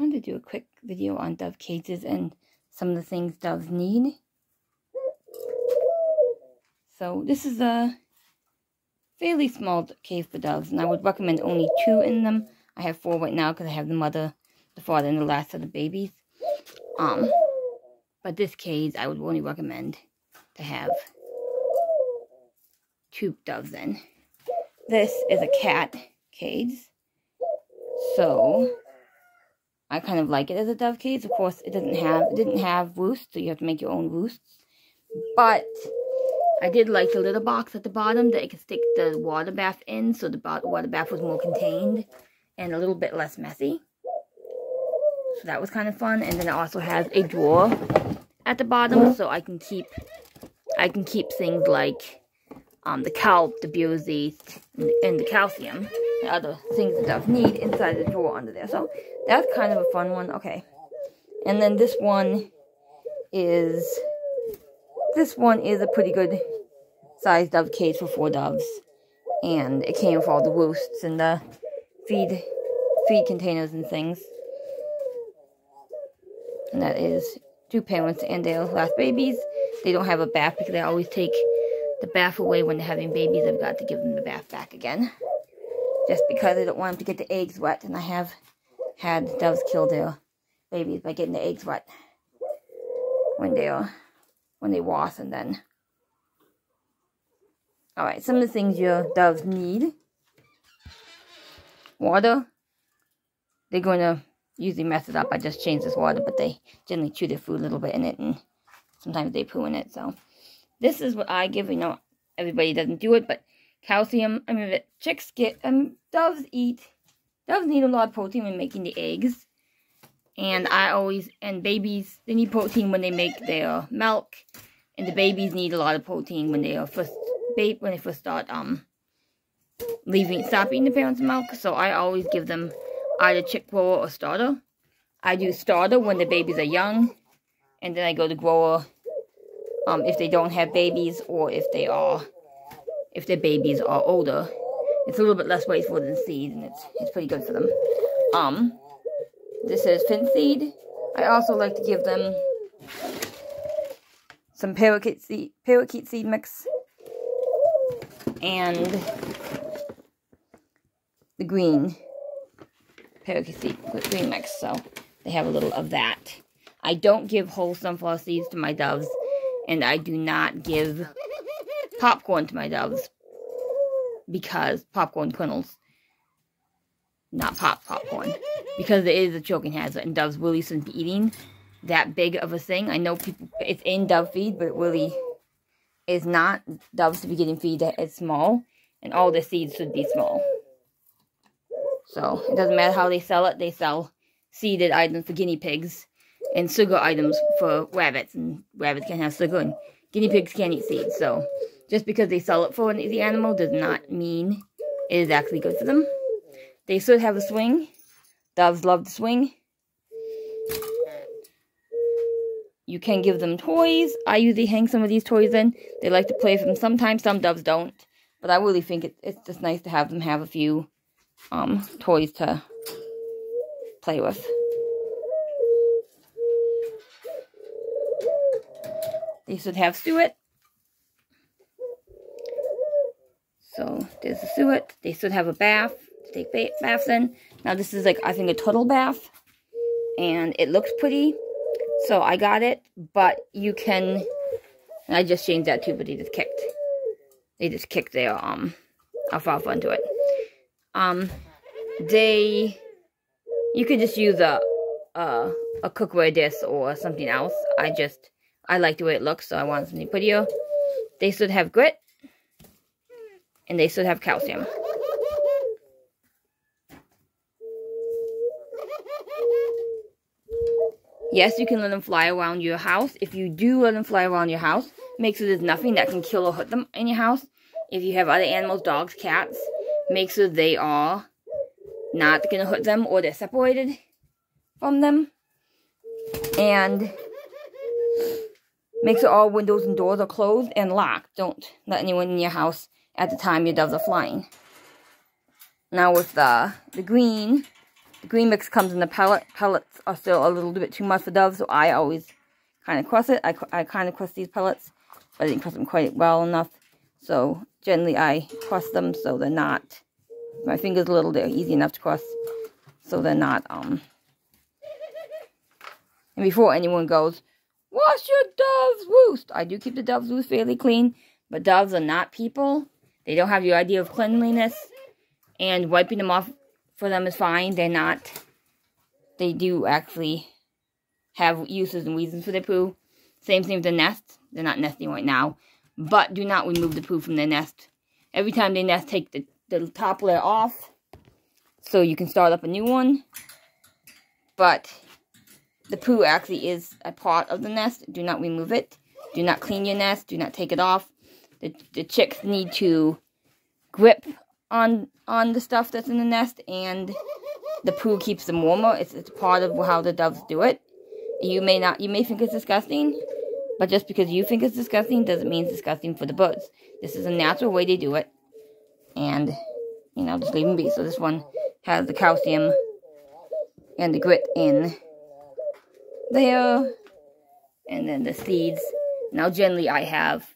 I wanted to do a quick video on dove cages and some of the things doves need. So this is a fairly small cage for doves, and I would recommend only 2 in them. I have 4 right now because I have the mother, the father, and the last of the babies. But this cage I would only recommend to have 2 doves in. This is a cat cage, so I kind of like it as a dove cage. Of course, it didn't have roosts, so you have to make your own roosts. But I did like the little box at the bottom that you could stick the water bath in, so the water bath was more contained and a little bit less messy. So that was kind of fun. And then it also has a drawer at the bottom, so I can keep things like the kelp, the beeswax, and the calcium, and other things that doves need inside the drawer under there. So that's kind of a fun one. Okay, and then this one is a pretty good sized dove cage for 4 doves, and it came with all the roosts and the feed containers and things. And that is 2 parents and their last babies. They don't have a bath because I always take the bath away when they're having babies. I've got to give them the bath back again, just because I don't want them to get the eggs wet, and I have had doves kill their babies by getting the eggs wet when they wash. And then, alright, some of the things your doves need. Water. They're going to usually mess it up. I just changed this water, but they generally chew their food a little bit in it, and sometimes they poo in it. So this is what I give. You know, everybody doesn't do it, but calcium. I mean, chicks get, doves need a lot of protein when making the eggs. And babies, they need protein when they make their milk. And the babies need a lot of protein when they first start stop eating the parents' milk. So I always give them either chick grower or starter. I do starter when the babies are young, and then I go to grower if they don't have babies, or if their babies are older. It's a little bit less wasteful than seed, and it's pretty good for them. This is fin seed. I also like to give them some parakeet seed mix and the green parakeet seed green mix, so they have a little of that. I don't give whole sunflower seeds to my doves, and I do not give popcorn to my doves, because popcorn kernels, not popcorn, because it is a choking hazard, and doves really shouldn't be eating that big of a thing. I know it's in dove feed, but it really is not. Doves should be getting feed that is small, and all the seeds should be small. So it doesn't matter how they sell it. They sell seeded items for guinea pigs and sugar items for rabbits, and rabbits can't have sugar, and guinea pigs can't eat seeds. So just because they sell it for an easy animal does not mean it is actually good for them. They should have a swing. Doves love to swing. You can give them toys. I usually hang some of these toys in. They like to play with them sometimes. Some doves don't. But I really think it's just nice to have them have a few toys to play with. They should have suet. So there's the suet. They should have a bath to take baths in. Now this is like, I think, a turtle bath, and it looks pretty, so I got it. But you can, and I just changed that too, but they just kicked their alfalfa into it. You could just use a cookware dish or something else. I like the way it looks, so I want something prettier. They should have grit, and they should have calcium. Yes, you can let them fly around your house. If you do let them fly around your house, make sure there's nothing that can kill or hurt them in your house. If you have other animals, dogs, cats, make sure they are not going to hurt them, or they're separated from them. And make sure all windows and doors are closed and locked. Don't let anyone in your house at the time your doves are flying. Now with the green The green mix comes in the pellet. Pellets are still a little bit too much for doves, so I always kind of crust it. I kind of crust these pellets, but I didn't crust them quite well enough. So generally I crust them so they're not, my fingers a little, they're easy enough to crust, so they're not, and before anyone goes, wash your dove's roost. I do keep the dove's roost fairly clean, but doves are not people. They don't have your idea of cleanliness, and wiping them off for them is fine. They're not, they do actually have uses and reasons for their poo. Same thing with the nest. They're not nesting right now, but do not remove the poo from their nest. Every time they nest, take the top layer off so you can start up a new one. But the poo actually is a part of the nest. Do not remove it. Do not clean your nest. Do not take it off. The chicks need to grip on the stuff that's in the nest, and the poo keeps them warmer. It's part of how the doves do it. You may think it's disgusting, but just because you think it's disgusting doesn't mean it's disgusting for the birds. This is a natural way they do it, and just leave them be. So this one has the calcium and the grit in there, and then the seeds. Now generally I have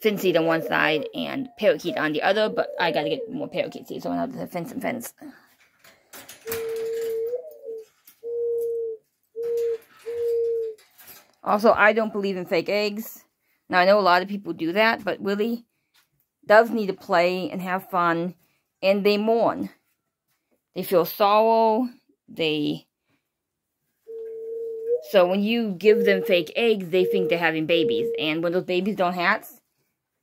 finseed on one side and parakeet on the other, but I gotta get more parakeet seeds, so I'll have to fence. Also, I don't believe in fake eggs. Now I know a lot of people do that, but really, doves need to play and have fun, and they mourn. They feel sorrow. So when you give them fake eggs, they think they're having babies, and when those babies don't hatch,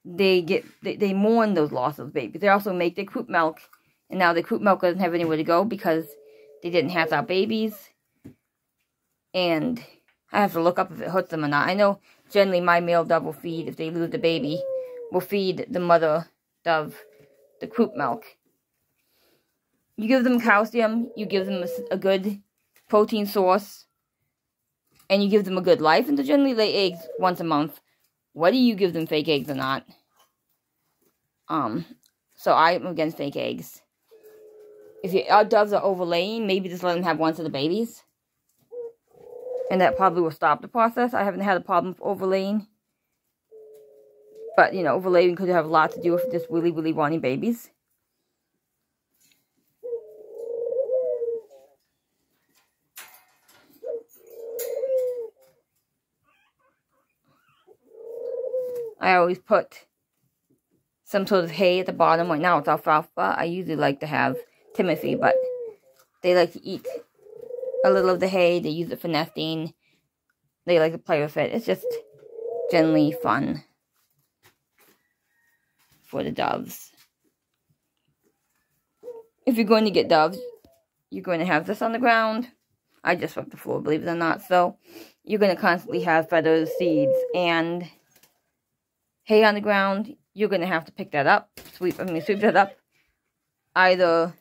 they mourn those loss of babies. They also make their croup milk, and now the croup milk doesn't have anywhere to go because they didn't hatch out babies. And I have to look up if it hurts them or not. I know generally my male dove will feed, if they lose the baby, will feed the mother dove the croup milk. You give them calcium, you give them a good protein source, and you give them a good life, and they generally lay eggs once a month, whether you give them fake eggs or not. So I'm against fake eggs. If our doves are overlaying, maybe just let them have one of the babies. And that probably will stop the process. I haven't had a problem with overlaying. But, overlaying could have a lot to do with just really, really wanting babies. I always put some sort of hay at the bottom. Right now it's alfalfa. I usually like to have Timothy, but they like to eat a little of the hay. They use it for nesting. They like to play with it. It's just generally fun for the doves. If you're going to get doves, you're going to have this on the ground. I just swept the floor, believe it or not. So you're going to constantly have feathers, seeds, and hay on the ground. You're going to have to pick that up, sweep that up either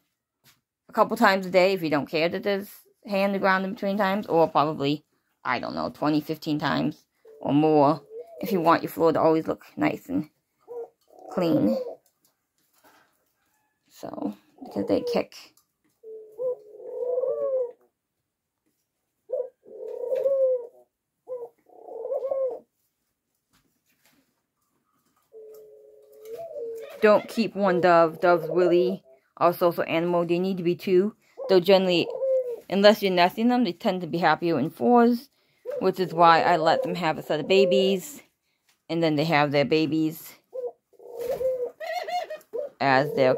a couple times a day if you don't care that there's hay on the ground in between times, or probably, 20, 15 times or more if you want your floor to always look nice and clean. So, because they kick. Don't keep one dove. Doves really are a social animal. They need to be two. Though generally, unless you're nesting them, they tend to be happier in fours, which is why I let them have a set of babies, and then they have their babies as their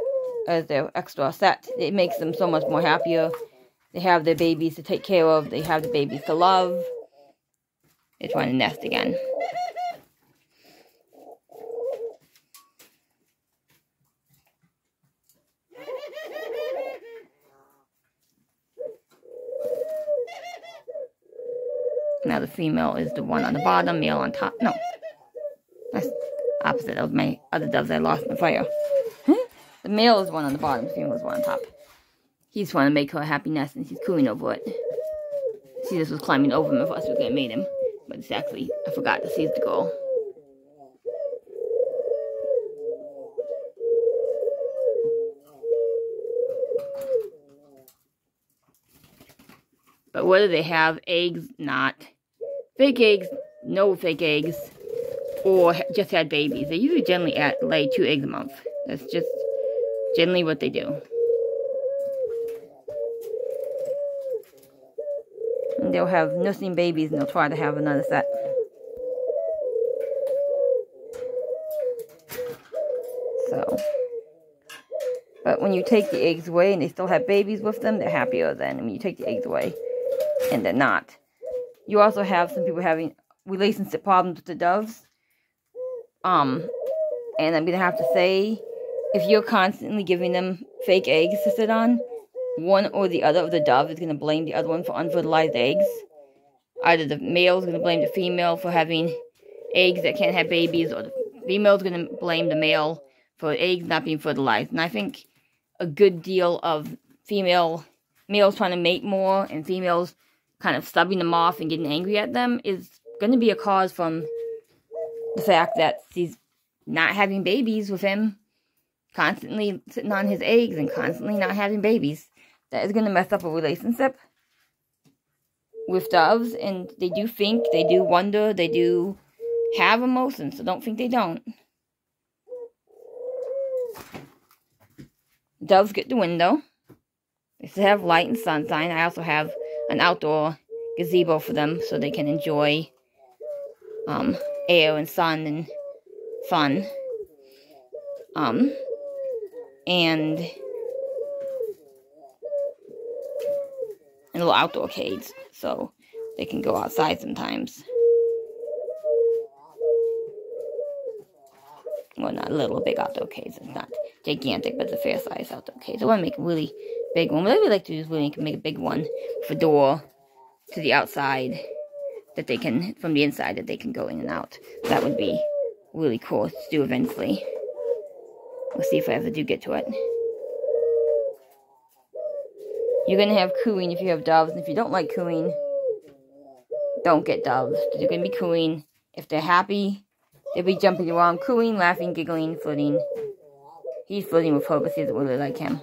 extra set. It makes them so much more happier. They have their babies to take care of. They have the babies to love. They're trying to nest again. Now the female is the one on the bottom, male on top. No, that's opposite of my other doves I lost in the fire. The male is one on the bottom, the female is one on top. He's trying to make her a happy nest, and she's cooing over it. See, this was climbing over him if us we could have made him. But it's actually, I forgot to seize the girl. But whether they have eggs, not fake eggs, no fake eggs, or just had babies, they usually generally lay 2 eggs a month. That's just generally what they do. And they'll have nursing babies and they'll try to have another set. So, but when you take the eggs away and they still have babies with them, they're happier than when you take the eggs away and they're not. You also have some people having relationship problems with the doves. And I'm going to have to say, if you're constantly giving them fake eggs to sit on, one or the other of the dove is going to blame the other one for unfertilized eggs. Either the male is going to blame the female for having eggs that can't have babies, or the female is going to blame the male for eggs not being fertilized. And I think a good deal of males trying to mate more and females kind of stubbing them off and getting angry at them is going to be a cause from the fact that she's not having babies with him, constantly sitting on his eggs and constantly not having babies. That is going to mess up a relationship with doves, and they do think, they do wonder, they do have emotions, so don't think they don't. Doves get the window. They still have light and sunshine. I also have an outdoor gazebo for them so they can enjoy air and sun and fun. And little outdoor cage so they can go outside sometimes. Well, not a little, big outdoor cage. It's not gigantic, but it's a fair size outdoor cage. I want to make a really big one. What I would like to do is really make a big one with a door to the outside that they can, from the inside, that they can go in and out. That would be really cool to do eventually. We'll see if I ever do get to it. You're going to have cooing if you have doves, and if you don't like cooing, don't get doves. They're going to be cooing. If they're happy, they'll be jumping around, cooing, laughing, giggling, flirting. He's flirting with her, but she doesn't really like him.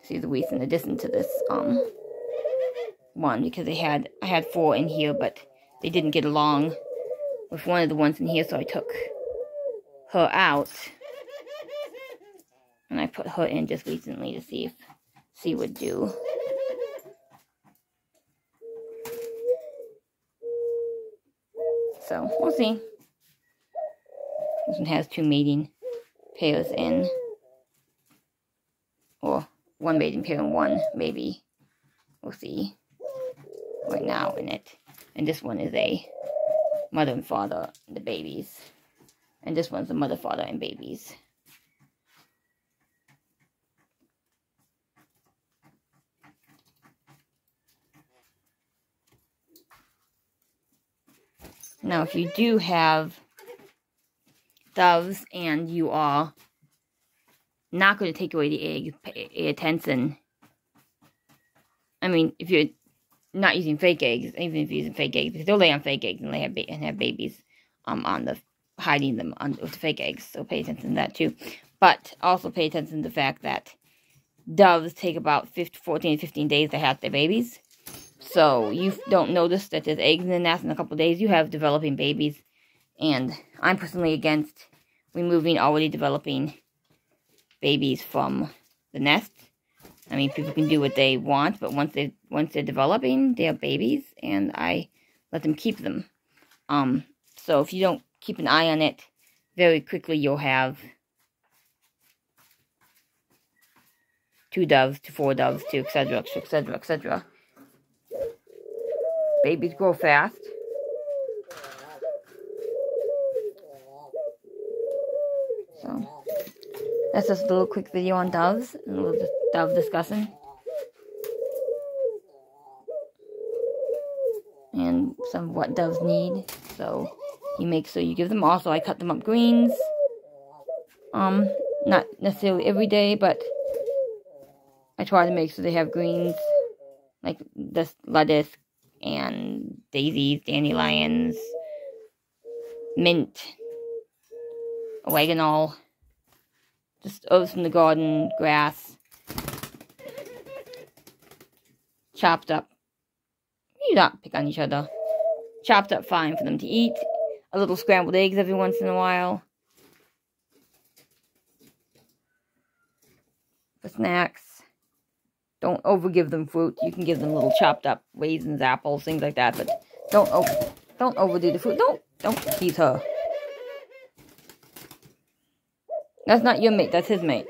See the weeds in addition to this one, because I had 4 in here, but they didn't get along with one of the ones in here, so I took her out, and I put her in just recently to see if she would do. So we'll see. This one has 2 mating pairs in, or 1 mating pair and 1 maybe. We'll see right now in it. And this one is a mother and father, the babies. And this one's the mother, father, and babies. Now, if you do have doves and you are not going to take away the egg, pay attention. I mean, if you're not using fake eggs, even if you're using fake eggs, because they'll lay on fake eggs and have babies hiding them with the fake eggs. So pay attention to that too. But also pay attention to the fact that doves take about 14 to 15 days to hatch their babies. So you don't notice that there's eggs in the nest in a couple of days. You have developing babies. And I'm personally against removing already developing babies from the nest. I mean, people can do what they want, but once they're developing, they have babies, and I let them keep them. So if you don't keep an eye on it, very quickly you'll have 2 doves to 4 doves to etc., etc., etc. Babies grow fast. So that's just a little quick video on doves, and a little dove discussion. And some of what doves need. So you make sure you give them. Also, I cut them up greens. Not necessarily every day, but I try to make sure they have greens, like this lettuce and daisies, dandelions, mint, oregano, Just herbs from the garden, grass. Chopped up. You not pick on each other. Chopped up fine for them to eat. A little scrambled eggs every once in a while. For snacks. Don't overgive them fruit. You can give them little chopped up raisins, apples, things like that, but don't overdo the fruit. Don't tease her. That's not your mate, that's his mate.